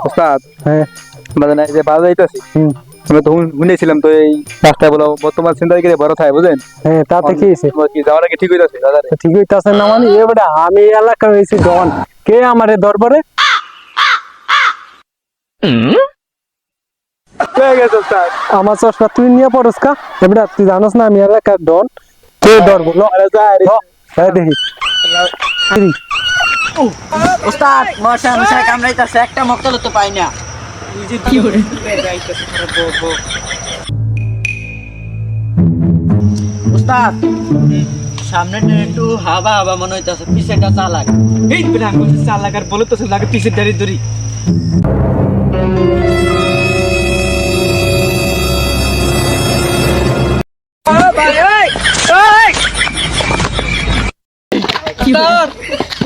ওস্তাদ হ্যাঁ মানে এই যে বাজার যাইতাছি আমি তো শুনেছিলাম তো এই রাস্তায় বলো বর্তমান ছিনতাইকারী বড় থাকে বুঝেন হ্যাঁ তাতে কি হয়েছে? তোমার কি যাওয়াটা কি ঠিক হইতাছে বাজারে? ঠিক হইতাছে না মানে এবারে আমি এলাকার হয়েছি ডন, কে আমারে দরবারে? হয়ে গেছে ওস্তাদ। আমার চশমা তুই নিয়ে পড়স কা? এবারে তুই জানোস না আমি এলাকার ডন, কে ধরবো? ল, এই দেখি ওস্তাদ মশা কামড়াইতাছে, একটা মক্কেল তো পাই না। ওস্তাদ সামনেটা একটু হাবা হাবা মনে হইতাছে, পিছেটা চালাক। এই বেটা আমি বলছি 4 লাখ আর বলে তো লাগে পিছের দাঁড়ি ধরি।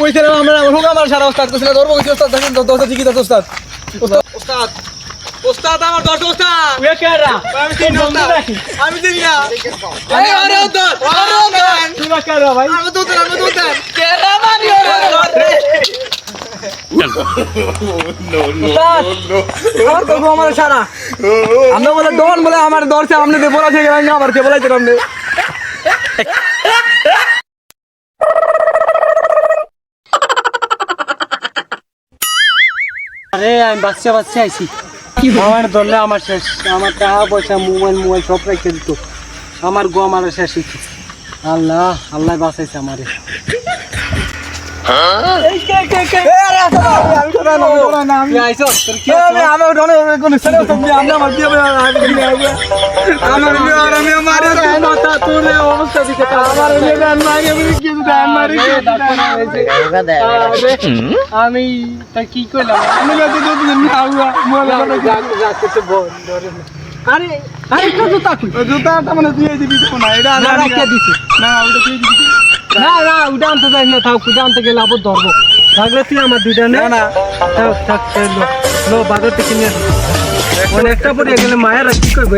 কইছিলাম আমরা হোক আমার সারা ওস্তাদ কইছিল ধরবো কইছিল ওস্তাদ দেখেন তো 10 ঠিকই আছে ওস্তাদ। ওস্তাদ ওস্তাদ আমার 10 ওস্তাদ ওয়ে কেরা আমি তিন ওস্তাদ আমি দিই না এই আরে ওস্তাদ তুই কেরা ভাই আমি তো কেরা মারি ওরে আমার তো আমার সারা আমরা বলে ডন বলে আমার দরছে আমনে দে বলা থেকে না আবার কে বলাইতে আমনে আরে আমি বাচ্চা আইছি, আমার ধরলে আমার শেষ, আমার টাকা পয়সা মোবাইল সব রেখে দিত, আমার গো আমার শেষ হয়েছে। আল্লাহ আল্লাহ বাঁচাইছে আমারে। আমি তা কি করলাম? আরে আরে জুতাটা মানে দিয়ে দিবি তো না এটা না রাখিয়া দিছি। না ওটা দিয়ে দিবি না না ওটা আনতে যাই না, থাক ওটা আনতে গেলে আবার ধরবো। থাকলে তুই আমার দুইটা নে, না থাক থাক লো বাজার থেকে নিয়ে আসবি। অনেকটা পরে গেলে মায়েরা কি করবে?